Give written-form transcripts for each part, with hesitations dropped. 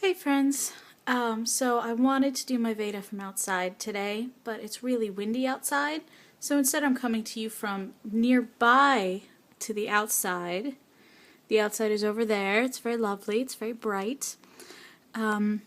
Hey friends, so I wanted to do my VEDA from outside today, but it's really windy outside, so instead I'm coming to you from nearby to the outside. The outside is over there, it's very lovely, it's very bright. But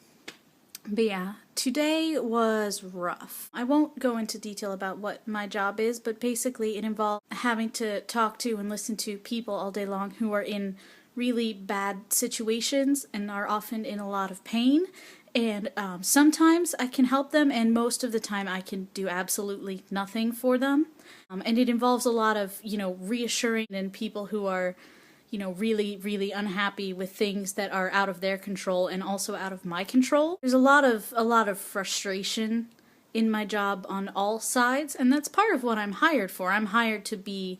yeah, today was rough. I won't go into detail about what my job is, but basically it involved having to talk to and listen to people all day long who are in really bad situations and are often in a lot of pain. And sometimes I can help them, and most of the time I can do absolutely nothing for them. And it involves a lot of, reassuring and people who are really, really unhappy with things that are out of their control and also out of my control. There's a lot of frustration in my job on all sides, and that's part of what I'm hired for. I'm hired to be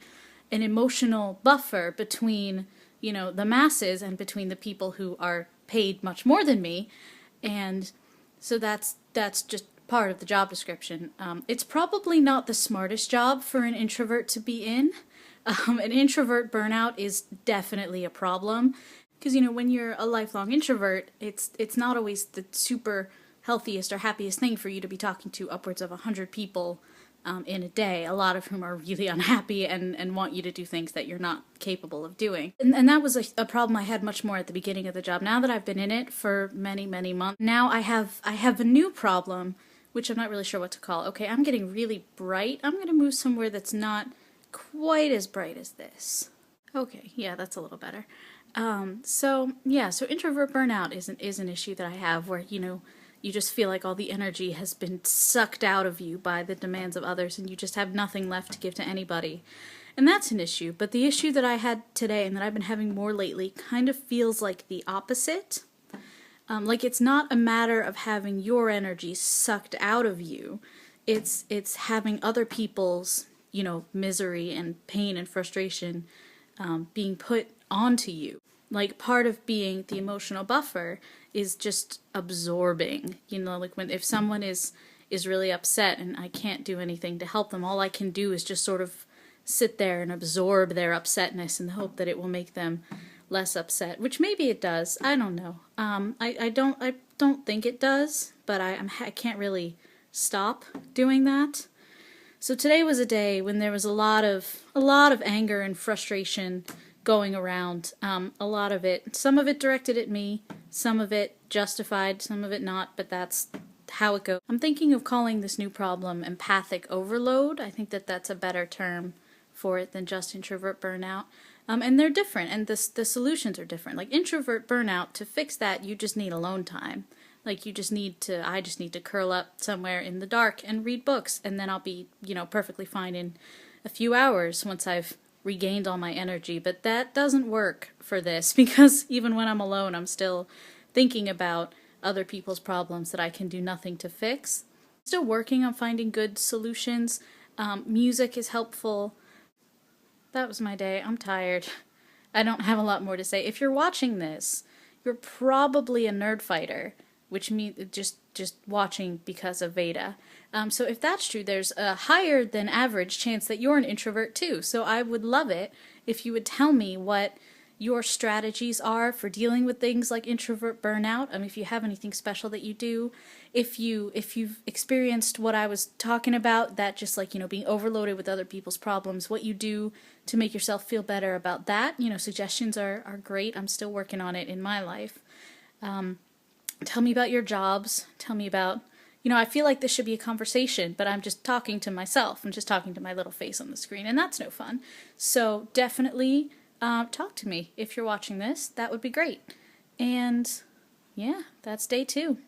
an emotional buffer between, the masses and between the people who are paid much more than me. And so that's just part of the job description. It's probably not the smartest job for an introvert to be in. An introvert burnout is definitely a problem because, when you're a lifelong introvert, it's not always the super healthiest or happiest thing for you to be talking to upwards of 100 people in a day, a lot of whom are really unhappy and want you to do things that you're not capable of doing. And that was a problem I had much more at the beginning of the job. Now that I've been in it for many, many months, now I have a new problem, which I'm not really sure what to call. Okay, I'm getting really bright. I'm going to move somewhere that's not quite as bright as this. Okay, yeah, that's a little better. So introvert burnout is an issue that I have where, you just feel like all the energy has been sucked out of you by the demands of others and you just have nothing left to give to anybody. And that's an issue, but the issue that I had today and that I've been having more lately kind of feels like the opposite. Like it's not a matter of having your energy sucked out of you. It's having other people's misery and pain and frustration being put onto you. Like part of being the emotional buffer is just absorbing. Like if someone is really upset and I can't do anything to help them, all I can do is just sort of sit there and absorb their upsetness in the hope that it will make them less upset, which maybe it does. I don't know. I don't think it does, but I can't really stop doing that. So today was a day when there was a lot of anger and frustration going around. A lot of it, some of it directed at me, some of it justified, some of it not, but that's how it goes. I'm thinking of calling this new problem empathic overload. I think that that's a better term for it than just introvert burnout. And they're different, and the solutions are different. Like introvert burnout, to fix that, you just need alone time. Like I just need to curl up somewhere in the dark and read books, and then I'll be, perfectly fine in a few hours once I've regained all my energy. But that doesn't work for this because even when I'm alone, I'm still thinking about other people's problems that I can do nothing to fix. Still working on finding good solutions. Music is helpful. That was my day. I'm tired. I don't have a lot more to say. If you're watching this, you're probably a nerd fighter, which means just watching because of VEDA. So if that's true, there's a higher than average chance that you're an introvert too. So I would love it if you would tell me what your strategies are for dealing with things like introvert burnout. If you have anything special that you do, if you've experienced what I was talking about, that just like, being overloaded with other people's problems, what you do to make yourself feel better about that. Suggestions are great. I'm still working on it in my life. Tell me about your jobs. Tell me about, I feel like this should be a conversation, but I'm just talking to myself. I'm just talking to my little face on the screen, and that's no fun. So definitely talk to me if you're watching this. That would be great. And yeah, that's day 2.